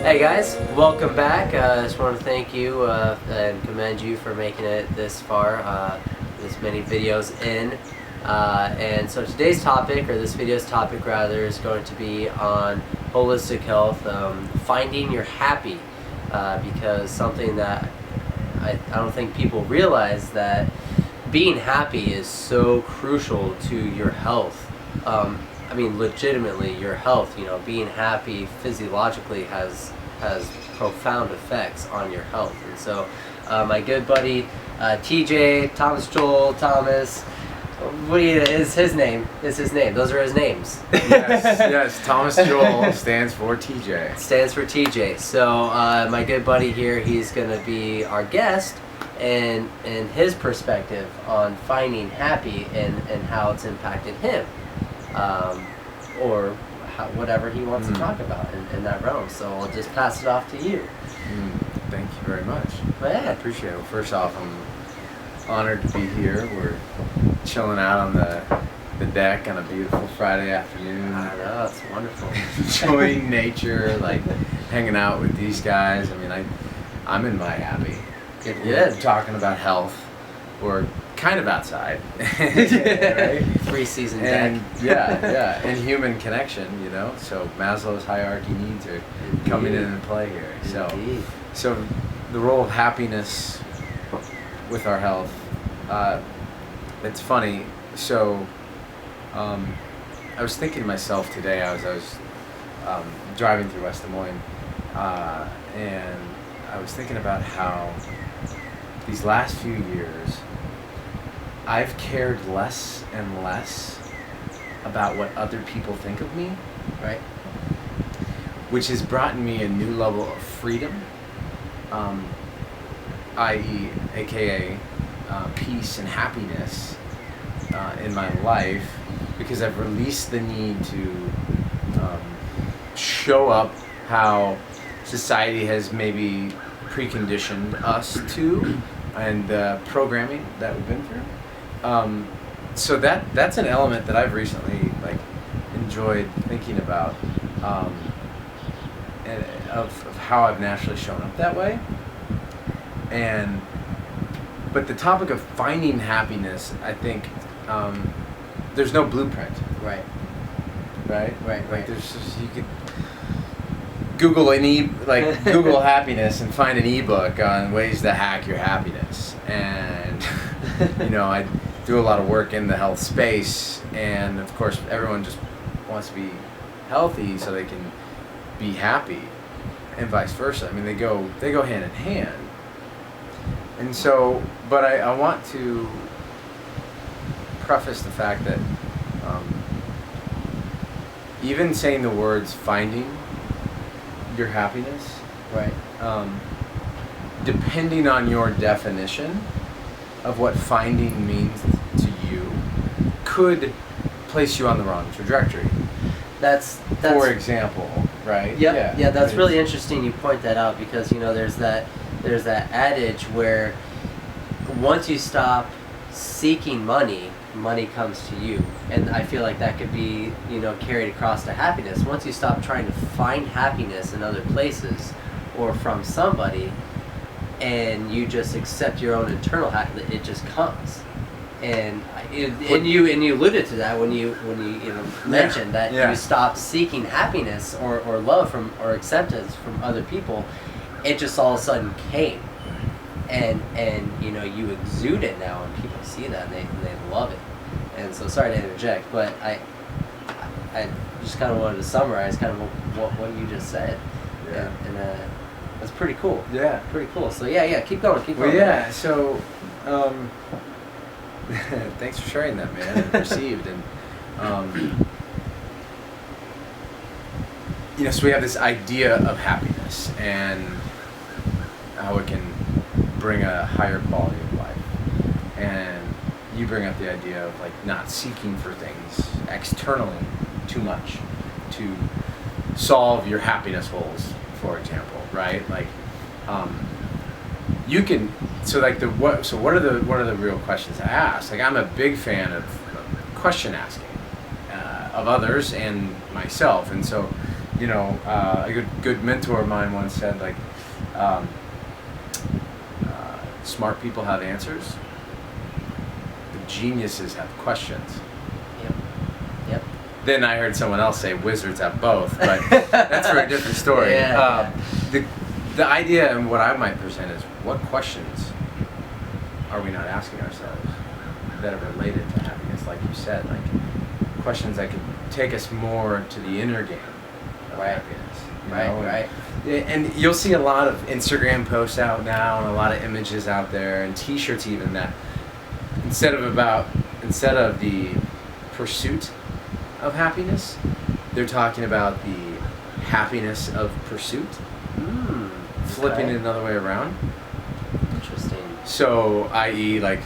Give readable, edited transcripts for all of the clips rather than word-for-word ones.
Hey guys, welcome back. I just want to thank you and commend you for making it this far, this many videos in. And so today's topic, or this video's topic rather, is going to be on holistic health, finding your happy, because something that I don't think people realize, that being happy is so crucial to your health. I mean, legitimately, your health, being happy physiologically has profound effects on your health. And so, my good buddy, TJ, Thomas, is his name. Those are his names. Yes, Thomas Joel stands for TJ. Stands for TJ. So, my good buddy here, he's going to be our guest, and his perspective on finding happy and how it's impacted him. Or whatever he wants to talk about in that realm. So I'll just pass it off to you. Thank you very much. But yeah. I appreciate it. Well, first off, I'm honored to be here. We're chilling out on the deck on a beautiful Friday afternoon. I know, it's wonderful. Enjoying nature, like hanging out with these guys. I mean, I'm in my happy. Good. Talking about health. We're kind of outside, right? Three-season deck. Yeah, and human connection, So Maslow's hierarchy needs are coming into play here. So the role of happiness with our health. It's funny. So I was thinking to myself today. I was driving through West Des Moines, and I was thinking about how these last few years, I've cared less and less about what other people think of me, right? Which has brought me a new level of freedom, i.e., aka peace and happiness in my life, because I've released the need to show up how society has maybe preconditioned us to, and the programming that we've been through. So that's an element that I've recently enjoyed thinking about, and of how I've naturally shown up that way. But the topic of finding happiness, I think, there's no blueprint. Right. There's just, you could Google Google happiness and find an ebook on ways to hack your happiness. And I do a lot of work in the health space, and of course everyone just wants to be healthy so they can be happy, and vice versa. I mean, they go hand in hand. And so, but I want to preface the fact that even saying the words finding your happiness, right, depending on your definition of what finding means to you, could place you on the wrong trajectory. That's for example, right? Yep. Yeah, that's really interesting you point that out, because there's that adage where once you stop seeking money comes to you. And I feel like that could be carried across to happiness. Once you stop trying to find happiness in other places or from somebody, and you just accept your own internal happiness, it just comes. And you alluded to that when you mentioned that you stop seeking happiness or love from, or acceptance from other people. It just all of a sudden came, and you exude it now, and people see that and they love it. And so, sorry to interject, but I just kind of wanted to summarize kind of what you just said. Yeah. And that's pretty cool. Yeah. Pretty cool. So yeah, keep going. Well, yeah. So, thanks for sharing that, man. And received, and so we have this idea of happiness and how it can bring a higher quality of life, and you bring up the idea of not seeking for things externally too much to solve your happiness holes, for example, right? You can what are the real questions to ask? I'm a big fan of question asking of others and myself, and so you know, a good mentor of mine once said, like, um, smart people have answers, but geniuses have questions. Yep. Then I heard someone else say wizards have both, but that's for a different story. Yeah. The idea and what I might present is, what questions are we not asking ourselves that are related to happiness? Like you said, like questions that could take us more to the inner game of happiness. Right. And you'll see a lot of Instagram posts out now, and a lot of images out there, and T-shirts even, that instead of the pursuit of happiness, they're talking about the happiness of pursuit. Flipping it another way around. Interesting. So, i.e., like,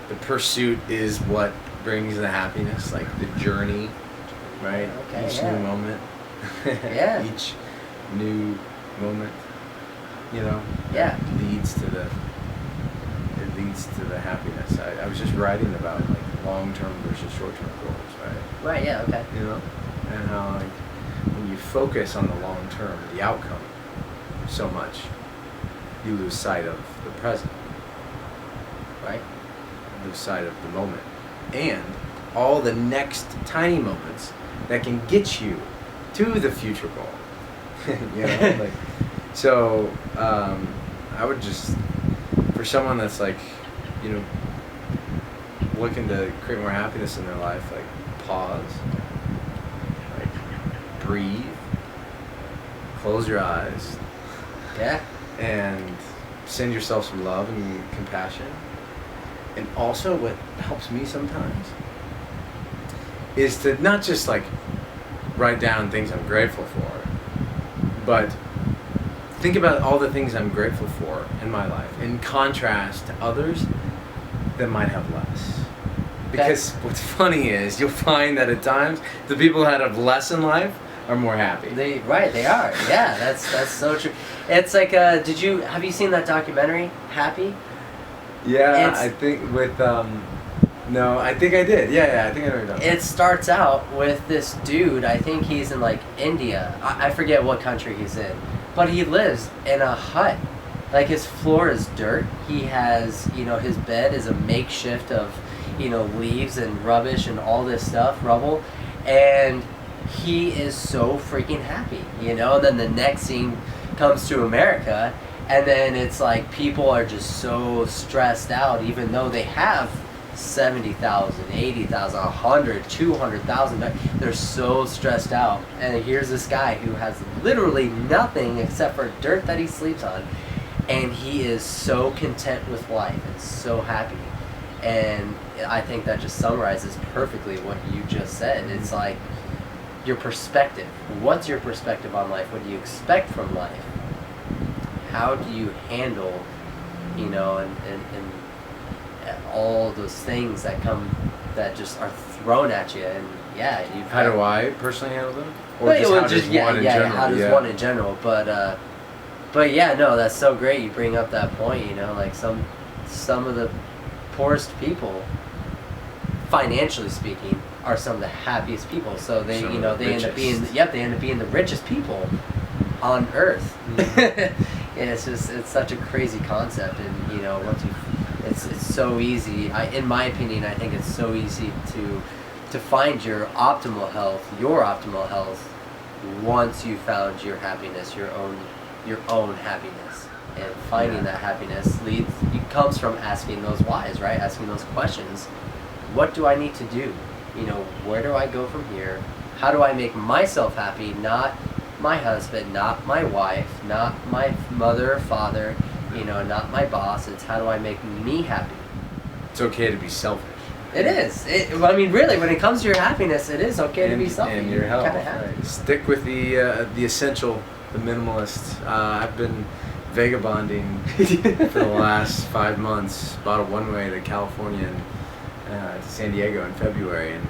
the pursuit is what brings the happiness, like the journey, right? Okay, Each new moment. Yeah. Each new moment, you know, Yeah. leads to the happiness. I was just writing about, like, long-term versus short-term goals, right? Right, yeah, okay. You know, and how, like, when you focus on the long term, the outcome, so much, you lose sight of the present, Right. lose sight of the moment, and all the next tiny moments that can get you to the future goal. You know, like, so I would just, for someone that's, like, you know, looking to create more happiness in their life, like, pause, like, breathe, close your eyes, Yeah. and send yourself some love and compassion. And also, what helps me sometimes is to not just, like, write down things I'm grateful for, but think about all the things I'm grateful for in my life in contrast to others that might have less. Because what's funny is, you'll find that at times the people that have less in life are more happy. They are. Yeah, that's so true. It's like, have you seen that documentary, Happy? Yeah, I think with no, I think I did. Yeah, I think I know what you're talking about. It starts out with this dude, I think he's in, like, India. I forget what country he's in. But he lives in a hut. Like, his floor is dirt. He has, his bed is a makeshift of, leaves and rubbish and all this stuff, rubble. And he is so freaking happy, And then the next scene comes to America, and then it's like people are just so stressed out, even though they have 70,000, 80,000, 100, 200,000. They're so stressed out. And here's this guy who has literally nothing except for dirt that he sleeps on. And he is so content with life and so happy. And I think that just summarizes perfectly what you just said. It's like your perspective. What's your perspective on life? What do you expect from life? How do you handle, and all those things that just are thrown at you? And yeah, how do I personally handle them? Or one in general? But yeah, no, that's so great. You bring up that point. Like some of the poorest people, financially speaking, are some of the happiest people. So they end up being the richest people on earth. Mm-hmm. And it's such a crazy concept. And it's so easy. In my opinion, I think it's so easy to find your optimal health once you found your happiness, your own happiness. And finding that happiness comes from asking those whys, right? Asking those questions. What do I need to do? Where do I go from here? How do I make myself happy? Not my husband, not my wife, not my mother or father, not my boss. It's how do I make me happy? It's okay to be selfish. It is. Really, when it comes to your happiness, it is okay to be selfish. And your health. Right. Stick with the essential, the minimalist. I've been vagabonding for the last 5 months. Bought a one-way to California and to San Diego in February, and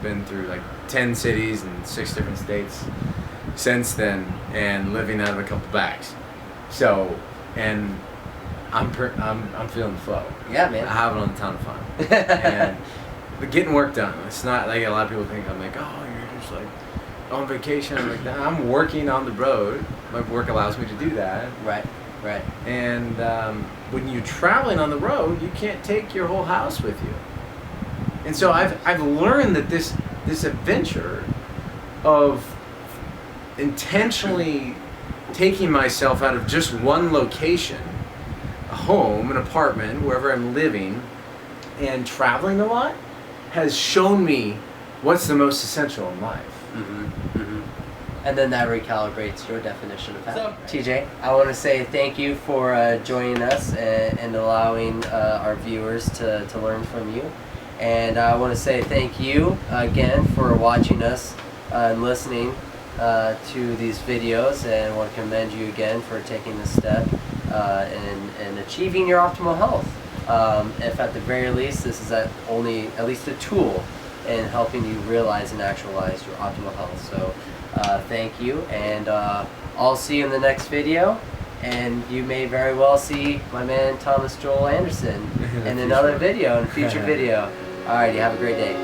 been through like 10 cities and 6 different states since then, and living out of a couple bags. So, and I'm feeling the flow. Yeah, man. I'm having a ton of fun. And but getting work done. It's not like a lot of people think I'm like, oh, you're just like on vacation. I'm like, nah, I'm working on the road. My work allows me to do that. Right. Right. And when you're traveling on the road, you can't take your whole house with you. And so I've learned that this adventure of intentionally taking myself out of just one location, a home, an apartment, wherever I'm living, and traveling a lot, has shown me what's the most essential in life. And then that recalibrates your definition of happy. TJ, I want to say thank you for joining us and allowing our viewers to learn from you. And I want to say thank you again for watching us and listening to these videos, and I want to commend you again for taking this step and achieving your optimal health. If at the very least this is at least a tool in helping you realize and actualize your optimal health. So thank you, and I'll see you in the next video, and you may very well see my man Thomas Joel Anderson in another video, in a future video. Alrighty, have a great day.